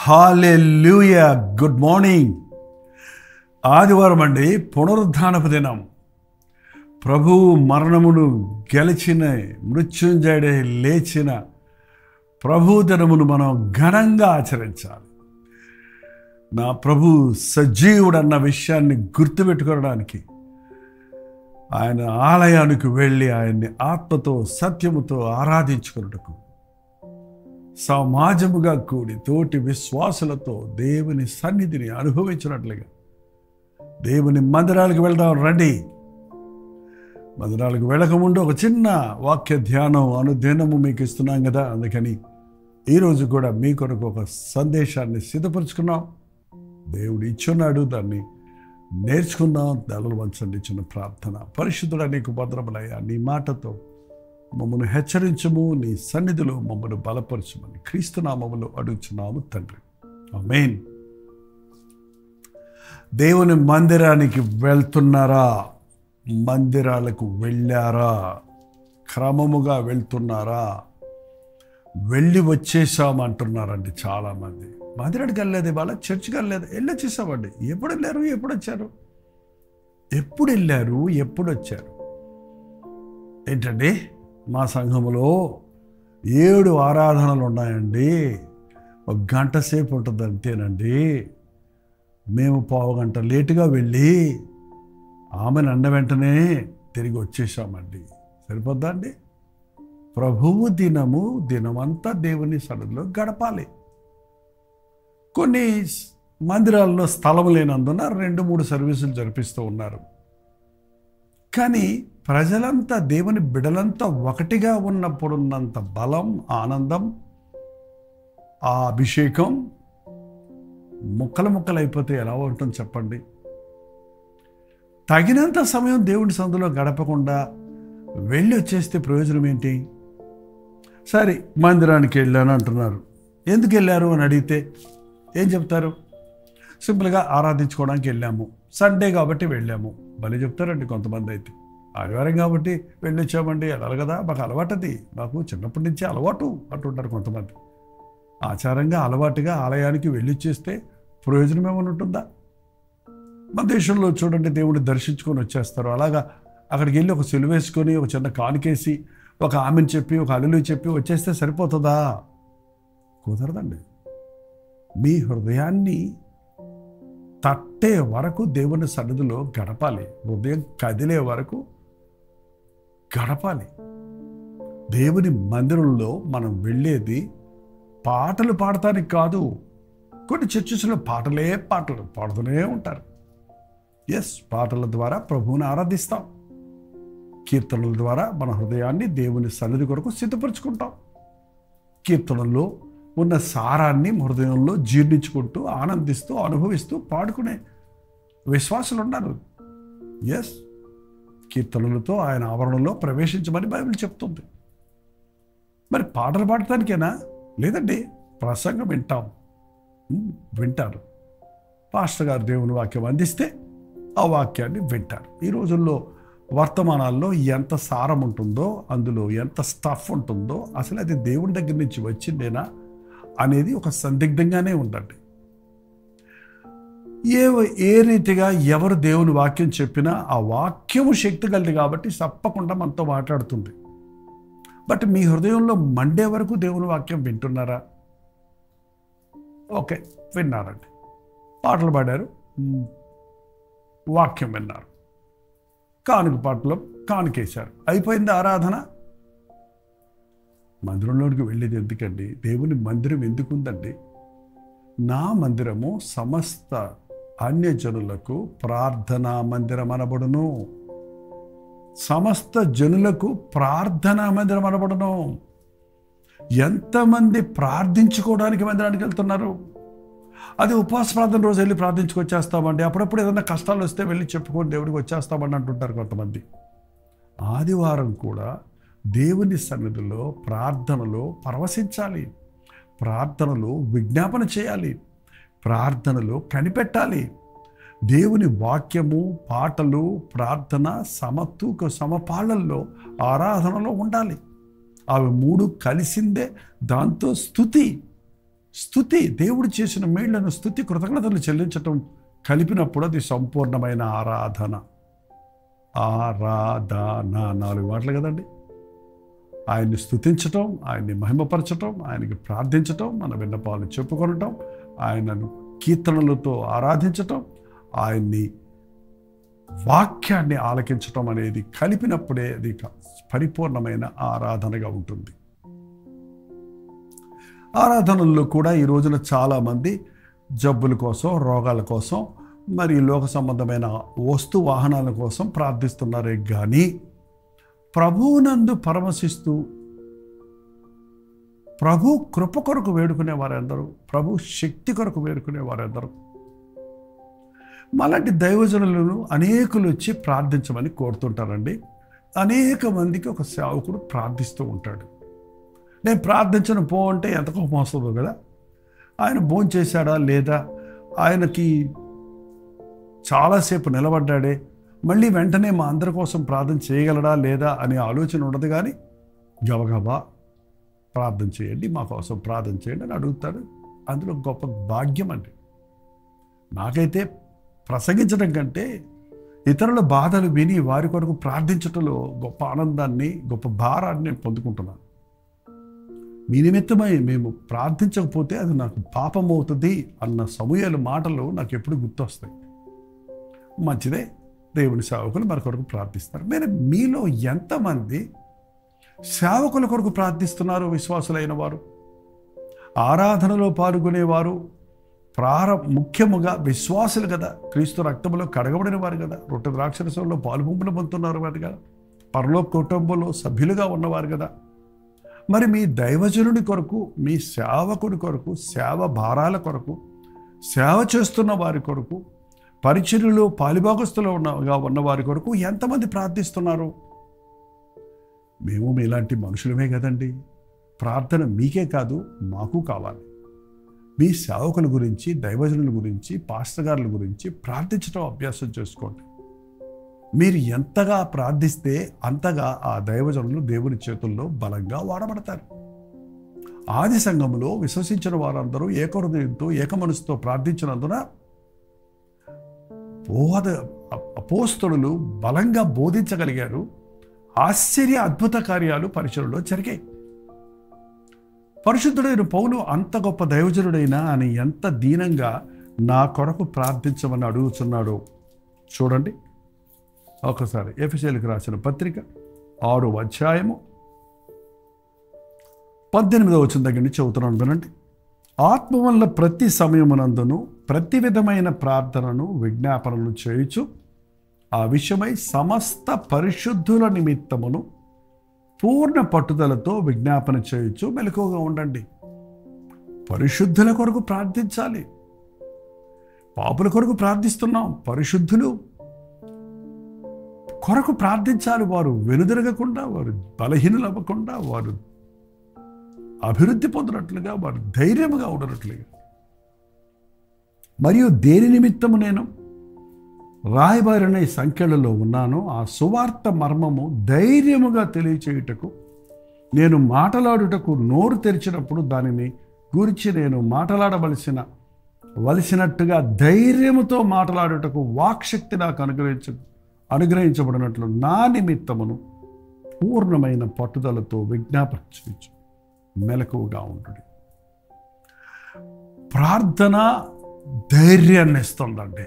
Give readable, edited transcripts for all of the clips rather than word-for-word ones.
హల్లెలూయా. Good morning. ఆదివారం అండి, పునరుద్ధానపు దినం. ప్రభువు మరణమును గెలిచిన, మృత్యుంజయుడై లేచిన ప్రభు దినమును మనం ఘనంగా ఆచరించాలి. నా ప్రభు సజీవుడన్న విషయాన్ని గుర్తుపెట్టుకోవడానికి ఆయన ఆలయానికి వెళ్ళి ఆయన్ని ఆత్మతో సత్యముతో ఆరాధించుకున్నట్టుకు, సమాజముగా కూడి తోటి విశ్వాసులతో దేవుని సన్నిధిని అనుభవించినట్లుగా దేవుని మందిరాలకు వెళ్దాం రండి. మందిరాలకు వెళ్ళకముందు ఒక చిన్న వాక్య ధ్యానం అనుదినము మీకు ఇస్తున్నాం కదా, అందుకని ఈరోజు కూడా మీ కొరకు ఒక సందేశాన్ని సిద్ధపరుచుకున్నాం. దేవుడు ఇచ్చున్నాడు, దాన్ని నేర్చుకుందాం. దళలు వంచండి. చిన్న ప్రార్థన. పరిశుద్ధుడా, నీకు భద్రములయ్యా, నీ మాటతో మమ్మల్ని హెచ్చరించము, నీ సన్నిధిలో మమ్మల్ని బలపరచమని క్రీస్తు నామములో అడుగుచున్నాము తండ్రి, ఆమేన్. దేవుని మందిరానికి వెళ్తున్నారా? మందిరాలకు వెళ్ళారా? క్రమముగా వెళ్తున్నారా? వెళ్ళి వచ్చేసామంటున్నారండి చాలామంది. మందిరానికి వెళ్ళలేదు, ఇవాళ చర్చికి వెళ్ళలేదు, వెళ్ళొచ్చేసామండి. ఎప్పుడు వెళ్ళారు, ఎప్పుడు వచ్చారు? ఎప్పుడు వెళ్ళారు, ఎప్పుడు వచ్చారు? ఏంటండి, మా సంఘములో 7 ఆరాధనలు ఉన్నాయండి, 1 గంట సేపు ఉంటుంది అంతేనండి. మేము 1/2 గంట లేటుగా వెళ్ళి ఆమెను అన్న వెంటనే తిరిగి వచ్చేసామండి. సరిపోద్దా అండి? ప్రభువు దినమంతా దేవుని సన్నిధిలో గడపాలి. కొన్ని మందిరాల్లో స్థలం లేనందున 2-3 సర్వీసులు జరిపిస్తూ ఉన్నారు. కానీ ప్రజలంతా, దేవుని బిడలంతా ఒకటిగా ఉన్నప్పుడున్నంత బలం, ఆనందం, ఆ అభిషేకం ముక్కలు అయిపోతే ఎలా ఉంటుంది చెప్పండి? తగినంత సమయం దేవుని సందులో గడపకుండా వెళ్ళి వచ్చేస్తే ప్రయోజనం ఏంటి? సరే, మందిరానికి వెళ్ళాను అంటున్నారు. ఎందుకు వెళ్ళారు అని అడిగితే ఏం చెప్తారు? సింపుల్గా ఆరాధించుకోవడానికి వెళ్ళాము, సండే కాబట్టి వెళ్ళాము. భలే చెప్తారండి కొంతమంది. అయితే ఆదివారం కాబట్టి వెళ్ళొచ్చామండి, వెళ్ళాలి కదా, మాకు అలవాటు, అది మాకు చిన్నప్పటి నుంచి అలవాటు అంటుంటారు కొంతమంది. ఆచారంగా అలవాటుగా ఆలయానికి వెళ్ళొచ్చేస్తే ప్రయోజనం ఏమైనా ఉంటుందా? మన దేశంలో చూడండి, దేవుడిని దర్శించుకొని వచ్చేస్తారు. అలాగా అక్కడికి వెళ్ళి ఒక సిలువ వేసుకొని, ఒక చిన్న కానుకేసి, ఒక ఆమెను చెప్పి, ఒక హల్లెలూయా చెప్పి వచ్చేస్తే సరిపోతుందా? కుదరదండి. మీ హృదయాన్ని తట్టే వరకు దేవుని సన్నిధిలో గడపాలి. హృదయం కదిలే వరకు గడపాలి. దేవుని మందిరంలో మనం వెళ్ళేది పాటలు పాడటానికి కాదు. కొన్ని చర్చెస్లో పాటలు పాడుతూనే ఉంటారు. ఎస్, పాటల ద్వారా ప్రభువుని ఆరాధిస్తాం. కీర్తనల ద్వారా మన హృదయాన్ని దేవుని సన్నిధి కొరకు సిద్ధపరచుకుంటాం. కీర్తనల్లో ఉన్న సారాన్ని హృదయంలో జీర్ణించుకుంటూ, ఆనందిస్తూ, అనుభవిస్తూ పాడుకునే విశ్వాసులు ఉన్నారు. ఎస్, కీర్తనలతో ఆయన ఆవరణలో ప్రవేశించమని బైబిల్ చెప్తుంది. మరి పాటలు పాడటానికేనా? లేదండి, ప్రసంగం వింటారు. పాస్టర్ గారు దేవుని వాక్యం అందిస్తే ఆ వాక్యాన్ని వింటారు. ఈ రోజుల్లో వర్తమానాల్లో ఎంత సారం ఉంటుందో, అందులో ఎంత స్టఫ్ ఉంటుందో, అసలు అది దేవుని దగ్గర నుంచి వచ్చిందేనా అనేది ఒక సందిగ్ధంగానే ఉందండి. ఏ రీతిగా ఎవరు దేవుని వాక్యం చెప్పినా ఆ వాక్యము శక్తి కలిది కాబట్టి తప్పకుండా మనతో మాట్లాడుతుంది. బట్ మీ హృదయంలో మండే వరకు దేవుని వాక్యం వింటున్నారా? ఓకే, విన్నారండి, పాటలు పాడారు, వాక్యం విన్నారు, కానుక పాటలో కానుకేశారు, అయిపోయింది ఆరాధన. మందిరంలోనికి వెళ్ళేది ఎందుకండి? దేవుని మందిరం ఎందుకుందండి? నా మందిరము సమస్త అన్యజనులకు ప్రార్థనా మందిరం అనబడును. సమస్త జనులకు ప్రార్థనా మందిరం అనబడును. ఎంతమంది ప్రార్థించుకోవడానికి మందిరానికి వెళ్తున్నారు? అది ఉపవాస ప్రార్థన రోజు వెళ్ళి ప్రార్థించుకొచ్చేస్తామండి, అప్పుడప్పుడు ఏదైనా కష్టాలు వస్తే వెళ్ళి చెప్పుకొని దేవుడికి వచ్చేస్తామని అంటుంటారు కొంతమంది. ఆదివారం కూడా దేవుని సన్నిధిలో ప్రార్థనలో పరవశించాలి, ప్రార్థనలో విజ్ఞాపన చేయాలి, ప్రార్థనలో కనిపెట్టాలి. దేవుని వాక్యము, పాటలు, ప్రార్థన సమపాళ్ళల్లో ఆరాధనలో ఉండాలి. అవి 3 కలిసిందే దాంతో స్తుతి. స్తుతి, దేవుడు చేసిన మేళ్లను స్తుతి కృతజ్ఞతలు చెల్లించటం కలిపినప్పుడు అది సంపూర్ణమైన ఆరాధన. ఆరాధన 4 మాటలు కదండి. ఆయన్ని స్తుతించటం, ఆయన్ని మహిమపరచటం, ఆయనకి ప్రార్థించటం, మన విన్నపాలను చెప్పుకొనటం, ఆయనను కీర్తనలతో ఆరాధించటం, ఆయన్ని వాక్యాన్ని ఆలకించటం అనేది కలిపినప్పుడే అది పరిపూర్ణమైన ఆరాధనగా ఉంటుంది. ఆరాధనల్లో కూడా ఈ రోజున చాలామంది జబ్బుల కోసం, రోగాల కోసం, మరి లోక సంబంధమైన వస్తు వాహనాల కోసం ప్రార్థిస్తున్నారే కానీ ప్రభువునందు పరమశిస్తూ ప్రభు కృప కొరకు వేడుకునే వారెందరూ, ప్రభు శక్తి కొరకు వేడుకునే వారెందరూ. అలాంటి దైవజనులను అనేకులు వచ్చి ప్రార్థించమని కోరుతుంటారండి. అనేక మందికి ఒక సేవకుడు ప్రార్థిస్తూ ఉంటాడు. నేను ప్రార్థించను పో అంటే ఎంత కోపం వస్తుందో కదా. ఆయన భోజనం చేశాడా లేదా, ఆయనకి చాలాసేపు నిలబడ్డాడే, మళ్ళీ వెంటనే మా అందరి కోసం ప్రార్థన చేయగలడా లేదా అనే ఆలోచన ఉండదు. కానీ గబగబా ప్రార్థన చేయండి, మా కోసం ప్రార్థన చేయండి అని అడుగుతాడు. అందులో గొప్ప భాగ్యం అండి. నాకైతే ప్రసంగించడం కంటే ఇతరుల బాధలు విని వారి కొరకు ప్రార్థించటంలో గొప్ప ఆనందాన్ని, గొప్ప భారాన్ని నేను పొందుకుంటున్నాను. మీ నిమిత్తమై మేము ప్రార్థించకపోతే అది నాకు పాపం అవుతుంది అన్న సమూయేలు మాటలు నాకు ఎప్పుడు గుర్తొస్తాయి. మంచిదే, దేవుని సేవకులు మరి కొరకు ప్రార్థిస్తారు. మీలో ఎంతమంది సేవకుల కొరకు ప్రార్థిస్తున్నారు? విశ్వాసులైన వారు, ఆరాధనలో పాల్గొనేవారు, ముఖ్యముగా విశ్వాసులు కదా, క్రీస్తు రక్తంలో కడగబడిన వారు కదా, రొట్టె ద్రాక్షరసంలో పాలుపంపులు పొందుతున్నారు వారు కదా, పరలోక కుటుంబంలో సభ్యులుగా ఉన్నవారు కదా. మరి మీ దైవజనుడి కొరకు, మీ సేవకుడి కొరకు, సేవ భారాల కొరకు, సేవ చేస్తున్న వారి కొరకు, పరిచర్యలో పాలిభాగస్తులో ఉన్న వారి కొరకు ఎంతమంది ప్రార్థిస్తున్నారు? మేము మీలాంటి మనుషులమే కదండి. ప్రార్థన మీకే కాదు, మాకు కావాలి. మీ సేవకుల గురించి, దైవజనుల గురించి, పాస్టర్ గారుల గురించి ప్రార్థించడం అభ్యాసం చేసుకోండి. మీరు ఎంతగా ప్రార్థిస్తే అంతగా ఆ దైవజనులు దేవుని చేతుల్లో బలంగా వాడబడతారు. ఆది సంఘములో విశ్వసించిన వారందరూ ఏకహృదయంతో, ఏకమనసుతో ప్రార్థించినందున అపోస్తలులు బలంగా బోధించగలిగారు. ఆశ్చర్య అద్భుత కార్యాలు పరిచర్యలో జరిగాయి. పరిశుద్ధుడైన పౌలు అంత గొప్ప దైవజనుడైనా అని ఎంత దీనంగా నా కొరకు ప్రార్థించమని అడుగుతున్నాడో చూడండి. ఒకసారి ఎఫెసీయులకు రాసిన పత్రిక 6వ అధ్యాయము 18వ వచనం దగ్గర నుంచి చదువుతున్నాను, వినండి. ఆత్మ వల్ల ప్రతి సమయమునందును ప్రతి విధమైన ప్రార్థనను, విజ్ఞాపనలు చేయుచు ఆ విషయమై సమస్త పరిశుద్ధుల నిమిత్తమును పూర్ణ పట్టుదలతో విజ్ఞాపన చేయొచ్చు మెలకువగా ఉండండి. పరిశుద్ధుల కొరకు ప్రార్థించాలి. పాపుల కొరకు ప్రార్థిస్తున్నాం, పరిశుద్ధులు కొరకు ప్రార్థించాలి. వారు వెనుదిరగకుండా, వారు బలహీనులు అవ్వకుండా, వారు అభివృద్ధి పొందినట్లుగా, వారు ధైర్యముగా ఉండనట్లుగా. మరియు దేని నిమిత్తము నేను రాయబారిన ఈ సంఖ్యలలో ఉన్నాను, ఆ సువార్త మర్మము ధైర్యముగా తెలియచేయుటకు నేను మాట్లాడుటకు నోరు తెరిచినప్పుడు దానిని గురించి నేను మాట్లాడవలసినట్టుగా ధైర్యముతో మాట్లాడుటకు వాక్శక్తి నాకు అనుగ్రహించబడినట్లు నా నిమిత్తమును పూర్ణమైన పట్టుదలతో విజ్ఞాపన చేయొచ్చు మెలకువగా ఉంటుంది. ప్రార్థన ధైర్యాన్ని ఇస్తుందండి.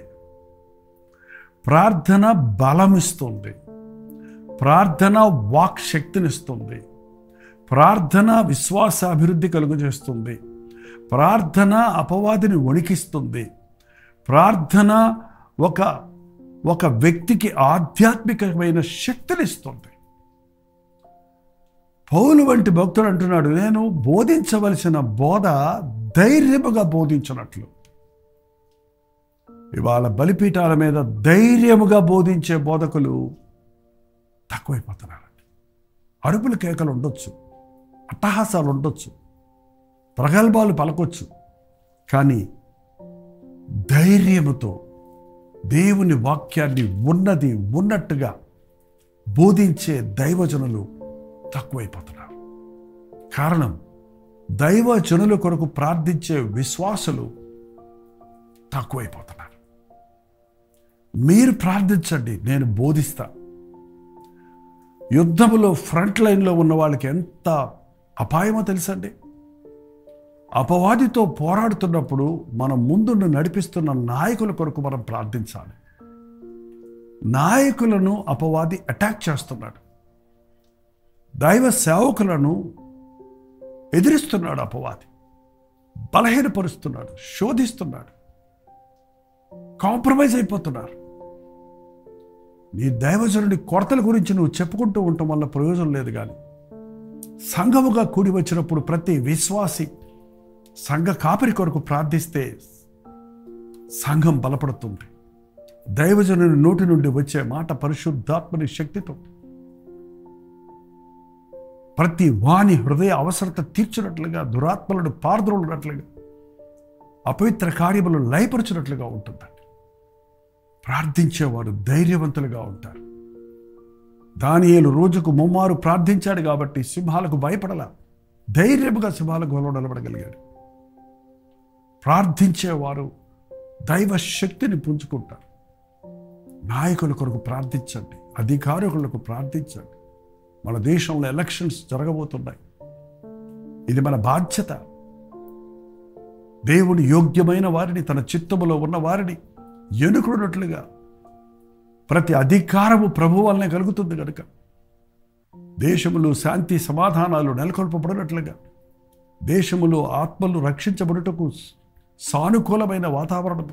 ప్రార్థన బలమిస్తుంది. ప్రార్థన వాక్ శక్తినిస్తుంది. ప్రార్థన విశ్వాస అభివృద్ధి కలుగజేస్తుంది. ప్రార్థన అపవాదిని వణికిస్తుంది. ప్రార్థన ఒక వ్యక్తికి ఆధ్యాత్మికమైన శక్తినిస్తుంది. పౌలు వంటి భక్తుడు అంటున్నాడు, నేను బోధించవలసిన బోధ ధైర్యముగా బోధించినట్లు. ఇవాళ బలిపీఠాల మీద ధైర్యముగా బోధించే బోధకులు తక్కువైపోతున్నారండి. అరుపుల కేకలు ఉండొచ్చు, అట్టహాసాలు ఉండొచ్చు, ప్రగల్భాలు పలకొచ్చు, కానీ ధైర్యముతో దేవుని వాక్యాన్ని ఉన్నట్టుగా బోధించే దైవజనులు తక్కువైపోతున్నారు. కారణం దైవ జనుల కొరకు ప్రార్థించే విశ్వాసులు తక్కువైపోతున్నారు. మీరు ప్రార్థించండి, నేను బోధిస్తా. యుద్ధములో ఫ్రంట్ లైన్లో ఉన్న వాళ్ళకి ఎంత అపాయమో తెలుసండి. అపవాదితో పోరాడుతున్నప్పుడు మనం ముందుండి నడిపిస్తున్న నాయకుల కొరకు మనం ప్రార్థించాలి. నాయకులను అపవాది అటాక్ చేస్తున్నాడు. దైవ సేవకులను ఎదిరిస్తున్నాడు అపవాది, బలహీనపరుస్తున్నాడు, శోధిస్తున్నాడు, కాంప్రమైజ్ అయిపోతున్నారు. నీ దైవజనుడి కొరతల గురించి నువ్వు చెప్పుకుంటూ ఉండటం వల్ల ప్రయోజనం లేదు. కానీ సంఘముగా కూడి వచ్చినప్పుడు ప్రతి విశ్వాసి సంఘ కాపరి కొరకు ప్రార్థిస్తే సంఘం బలపడుతుంది. దైవజనుని నోటి నుండి వచ్చే మాట పరిశుద్ధాత్మని శక్తితో ప్రతి వాని హృదయ అవసరత తీర్చినట్లుగా, దురాత్మలను పారద్రోలినట్లుగా, అపవిత్ర కార్యములు లయపరచినట్లుగా ఉంటుందండి. ప్రార్థించేవాడు ధైర్యవంతులుగా ఉంటారు. దానియేలు రోజుకు 3 మారు ప్రార్థించాడు కాబట్టి సింహాలకు భయపడలా, ధైర్యముగా సింహాలకు నిలబడగలిగాడు. ప్రార్థించేవారు దైవ శక్తిని పుంజుకుంటారు. నాయకుల కొరకు ప్రార్థించండి, అధికారులకు ప్రార్థించండి. మన దేశంలో ఎలక్షన్స్ జరగబోతున్నాయి. ఇది మన బాధ్యత. దేవుని యోగ్యమైన వారిని, తన చిత్తములో ఉన్న వారిని ఎన్నుకున్నట్లుగా ప్రతి అధికారము ప్రభు వల్లనే కలుగుతుంది కనుక దేశములో శాంతి సమాధానాలు నెలకొల్పబడినట్లుగా, దేశములో ఆత్మలు రక్షించబడుటకు సానుకూలమైన వాతావరణం,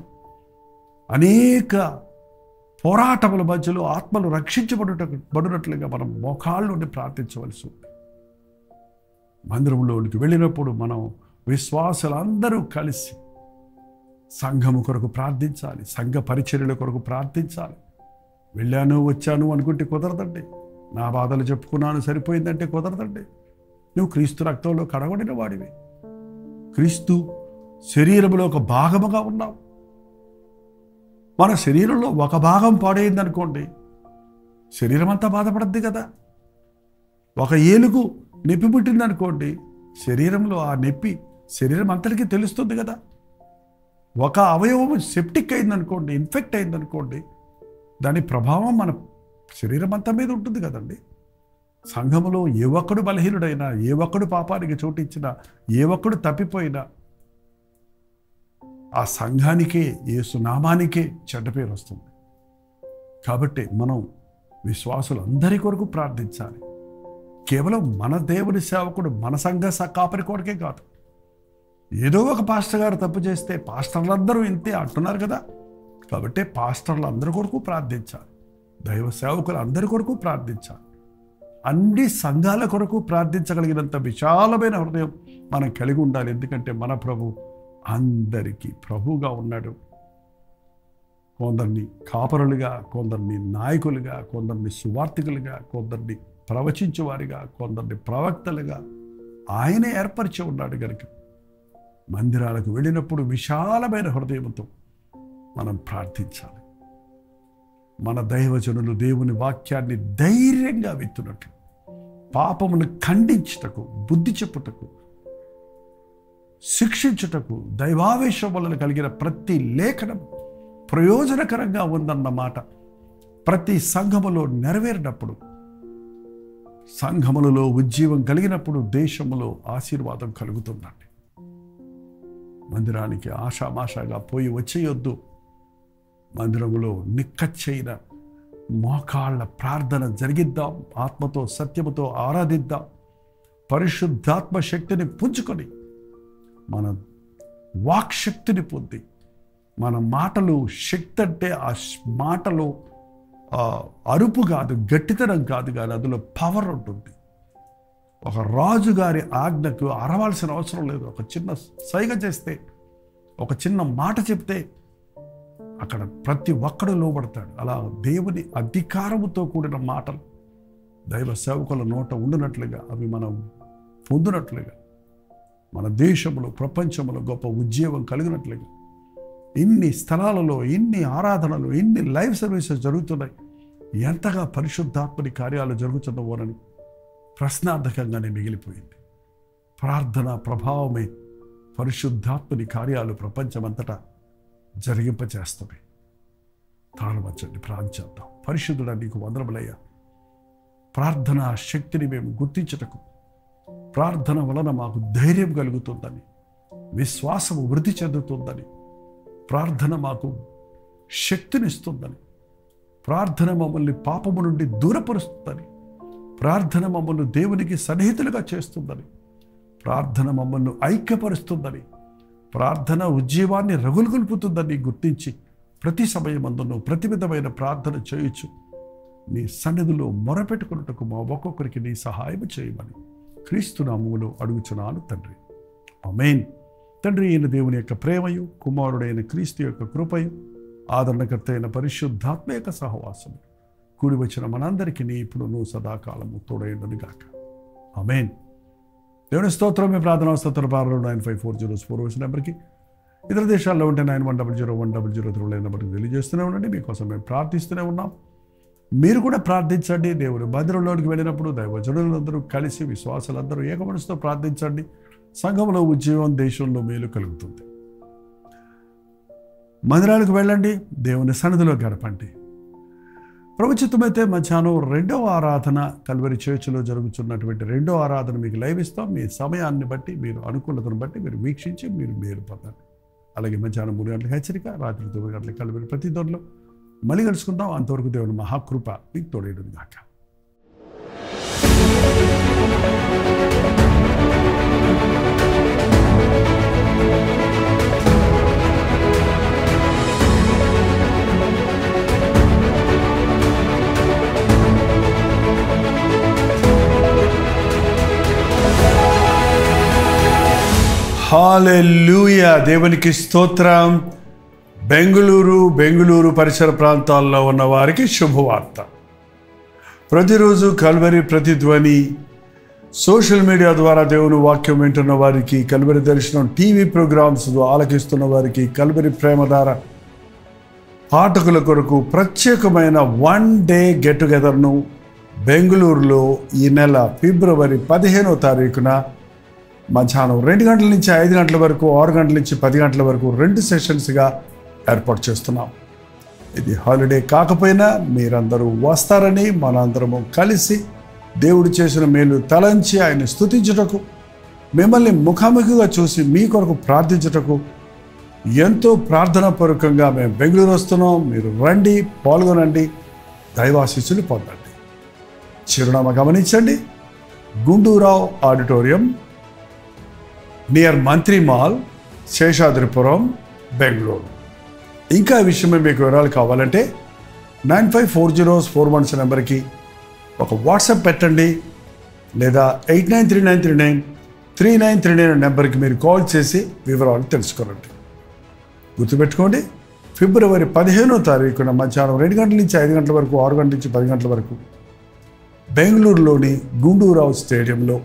అనేక పోరాటముల మధ్యలో ఆత్మలు రక్షించబడినట్లుగా మనం మోకాళ్ళ నుండి ప్రార్థించవలసి ఉంది. మందిరంలోనికి వెళ్ళినప్పుడు మనం విశ్వాసులందరూ కలిసి సంఘము కొరకు ప్రార్థించాలి, సంఘ పరిచర్యల కొరకు ప్రార్థించాలి. వెళ్ళాను వచ్చాను అనుకుంటే కుదరదండి. నా బాధలు చెప్పుకున్నాను సరిపోయిందంటే కుదరదండి. నువ్వు క్రీస్తు రక్తంలో కడగబడిన వాడివి, క్రీస్తు శరీరంలో ఒక భాగముగా ఉన్నావు. మన శరీరంలో ఒక భాగం పాడైందనుకోండి, శరీరం అంతా బాధపడద్ది కదా. ఒక ఏలుగు నొప్పి పుట్టిందనుకోండి, శరీరంలో ఆ నొప్పి శరీరం అంతటికీ తెలుస్తుంది కదా. ఒక అవయవం సెప్టిక్ అయిందనుకోండి, ఇన్ఫెక్ట్ అయిందనుకోండి, దాని ప్రభావం మన శరీరం అంతా మీద ఉంటుంది కదండి. సంఘములో ఏ ఒక్కడు బలహీనుడైనా, ఏ ఒక్కడు పాపానికి చోటిచ్చినా, ఏ ఒక్కడు తప్పిపోయినా ఆ సంఘానికే, యేసు నామానికే చెడ్డ పేరు వస్తుంది. కాబట్టి మనం విశ్వాసులందరి కొరకు ప్రార్థించాలి. కేవలం మన దేవుని సేవకుడు, మన సంఘ కాపరి కొరకే కాదు. ఏదో ఒక పాస్టర్ గారు తప్పు చేస్తే పాస్టర్లందరూ ఇంతే అంటున్నారు కదా. కాబట్టి పాస్టర్లు అందరి కొరకు ప్రార్థించాలి, దైవ సేవకులు అందరి కొరకు ప్రార్థించాలి. అన్ని సంఘాల కొరకు ప్రార్థించగలిగినంత విశాలమైన హృదయం మనం కలిగి ఉండాలి. ఎందుకంటే మన ప్రభు అందరికీ ప్రభువుగా ఉన్నాడు. కొందరిని కాపరులుగా, కొందరిని నాయకులుగా, కొందరిని సువార్థికులుగా, కొందరిని ప్రవచించేవారిగా, కొందరిని ప్రవక్తలుగా ఆయనే ఏర్పరిచి ఉన్నాడు. కనుక మందిరాలకు వెళ్ళినప్పుడు విశాలమైన హృదయంతో మనం ప్రార్థించాలి. మన దైవజనులు దేవుని వాక్యాన్ని ధైర్యంగా విత్తునట్లు, పాపమును ఖండించుటకు, బుద్ధి చెప్పుటకు, శిక్షించుటకు, దైవావేశం వలన కలిగిన ప్రతి లేఖనం ప్రయోజనకరంగా ఉందన్న మాట ప్రతి సంఘములో నెరవేరినప్పుడు, సంఘములలో ఉజ్జీవం కలిగినప్పుడు దేశములో ఆశీర్వాదం కలుగుతుందండి. మందిరానికి ఆషామాషాగా పోయి వచ్చేయొద్దు. మందిరములో నిక్కచ్చైన మోకాళ్ళ ప్రార్థన జరిగిద్దాం. ఆత్మతో సత్యముతో ఆరాధిద్దాం. పరిశుద్ధాత్మ శక్తిని పుంజుకొని మన వాక్శక్తిని పొంది, మన మాటలు శక్తి అంటే ఆ మాటలు అరుపు కాదు, గట్టితనం కాదు, కానీ అందులో పవర్ ఉంటుంది. ఒక రాజుగారి ఆజ్ఞకు అరవాల్సిన అవసరం లేదు. ఒక చిన్న సైగ చేస్తే, ఒక చిన్న మాట చెప్తే అక్కడ ప్రతి ఒక్కడు లోబడతాడు. అలా దేవుని అధికారముతో కూడిన మాటలు దైవ సేవకుల నోట ఉండినట్లుగా, అవి మనం పొందినట్లుగా, మన దేశంలో ప్రపంచంలో గొప్ప ఉద్యోగం కలిగినట్లుగా, ఇన్ని స్థలాలలో, ఇన్ని ఆరాధనలు, ఇన్ని లైవ్ సర్వీసెస్ జరుగుతున్నాయి. ఎంతగా పరిశుద్ధాత్మని కార్యాలు జరుగుతున్నవోనని ప్రశ్నార్థకంగానే మిగిలిపోయింది. ప్రార్థన ప్రభావమే పరిశుద్ధాత్మని కార్యాలు ప్రపంచమంతటా జరిగింపచేస్తాయి. తాళవంచండి, ప్రార్థన చేద్దాం. పరిశుద్ధుడా, నీకు వందనములయ్యా. ప్రార్థన శక్తిని మేము గుర్తించుటకు, ప్రార్థన వలన మాకు ధైర్యం కలుగుతుందని, విశ్వాసము వృద్ధి చెందుతుందని, ప్రార్థన మాకు శక్తినిస్తుందని, ప్రార్థన మమ్మల్ని పాపము నుండి దూరపరుస్తుందని, ప్రార్థన మమ్మల్ని దేవునికి సన్నిహితులుగా చేస్తుందని, ప్రార్థన మమ్మల్ని ఐక్యపరుస్తుందని, ప్రార్థన ఉజ్జీవాన్ని రగులుగొల్పుతుందని గుర్తించి ప్రతి సమయమందును ప్రతి విధమైన ప్రార్థన చేయొచ్చు నీ సన్నిధిలో మొరపెట్టుకున్నట్టుకు మా ఒక్కొక్కరికి నీ సహాయం చేయమని క్రీస్తు నామములో అడుగుచున్నాను తండ్రి. ఆమేన్. తండ్రి అయిన దేవుని యొక్క ప్రేమయు, కుమారుడైన క్రీస్తు యొక్క కృపయు, ఆదరణకర్త అయిన పరిశుద్ధాత్మ యొక్క సహవాసము కూడి వచ్చిన మనందరికీ నీ ఇప్పుడు సదాకాలము తోడైండును గాక. ఆమేన్. దేవుని స్తోత్రం. మీ ప్రార్థనా స్తోత్ర 954004 నెంబర్కి, ఇతర దేశాల్లో ఉంటే 91001003 నెంబర్కి తెలియజేస్తూనే ఉండండి. మీకోసం మేము ప్రార్థిస్తూనే ఉన్నాం. మీరు కూడా ప్రార్థించండి. దేవుని మందిరంలోనికి వెళ్ళినప్పుడు దైవజనులందరూ కలిసి, విశ్వాసులందరూ ఏకమనసుతో ప్రార్థించండి. సంఘంలో ఉద్యోగం, దేశంలో మేలు కలుగుతుంది. మందిరాలకు వెళ్ళండి, దేవుని సన్నిధిలో గడపండి. ప్రభుత్వమైతే మధ్యాహ్నం 2వ ఆరాధన కల్వరి చర్చిలో జరుగుతున్నటువంటి 2వ ఆరాధన మీకు లైవ్ ఇస్తాం. మీ సమయాన్ని బట్టి, మీరు అనుకూలతను బట్టి మీరు వీక్షించి మీరు మేలు పొందండి. అలాగే మధ్యాహ్నం 3 గంటలకు హెచ్చరిక, రాత్రి 9 గంటలకు కల్వరి ప్రతి దొరలో మళ్ళీ కలుసుకుందాం. అంతవరకు దేవుని మహాకృప మీకు తోడేడును గాక. హల్లెలూయా. దేవునికి స్తోత్రం. బెంగుళూరు పరిసర ప్రాంతాల్లో ఉన్న వారికి శుభవార్త. ప్రతిరోజు కల్వరి ప్రతిధ్వని సోషల్ మీడియా ద్వారా దేవుని వాక్యం వింటున్న వారికి, కల్వరి దర్శనం టీవీ ప్రోగ్రామ్స్ ఆలకిస్తున్న వారికి, కల్వరి ప్రేమధార పాఠకుల కొరకు ప్రత్యేకమైన 1 డే గెట్ టుగెదర్ను బెంగళూరులో ఈ నెల ఫిబ్రవరి 15వ తారీఖున మధ్యాహ్నం 2 గంటల నుంచి 5 గంటల వరకు, 6 గంటల నుంచి 10 గంటల వరకు 2 సెషన్స్గా ఏర్పాటు చేస్తున్నాం. ఇది హాలిడే కాకపోయినా మీరందరూ వస్తారని, మనందరము కలిసి దేవుడు చేసిన మేలు తలంచి ఆయన స్తుతించుటకు, మిమ్మల్ని ముఖాముఖిగా చూసి మీ కొరకు ప్రార్థించుటకు ఎంతో ప్రార్థనాపూర్వకంగా మేము బెంగళూరు వస్తున్నాం. మీరు రండి, పాల్గొనండి, దైవాశీస్సులు పొందండి. చిరునామా గమనించండి. గుండూరావు ఆడిటోరియం, నియర్ మంత్రి మాల్, శేషాద్రిపురం, బెంగళూరు. ఇంకా ఈ విషయమే మీకు వివరాలు కావాలంటే 954041 నెంబర్కి ఒక వాట్సాప్ పెట్టండి, లేదా 89393939 నెంబర్కి మీరు కాల్ చేసి వివరాలు తెలుసుకోరండి. గుర్తుపెట్టుకోండి, ఫిబ్రవరి 15వ తారీఖున మధ్యాహ్నం 2 గంటల నుంచి 5 గంటల వరకు, 6 గంటల నుంచి 10 గంటల వరకు బెంగళూరులోని గుండూరావు స్టేడియంలో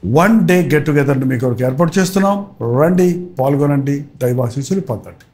1 డే గెట్ టుగెదర్ను మీ కొరకు ఏర్పాటు చేస్తున్నాం. రండి, పాల్గొనండి, దైవాశీస్సులు పొందండి.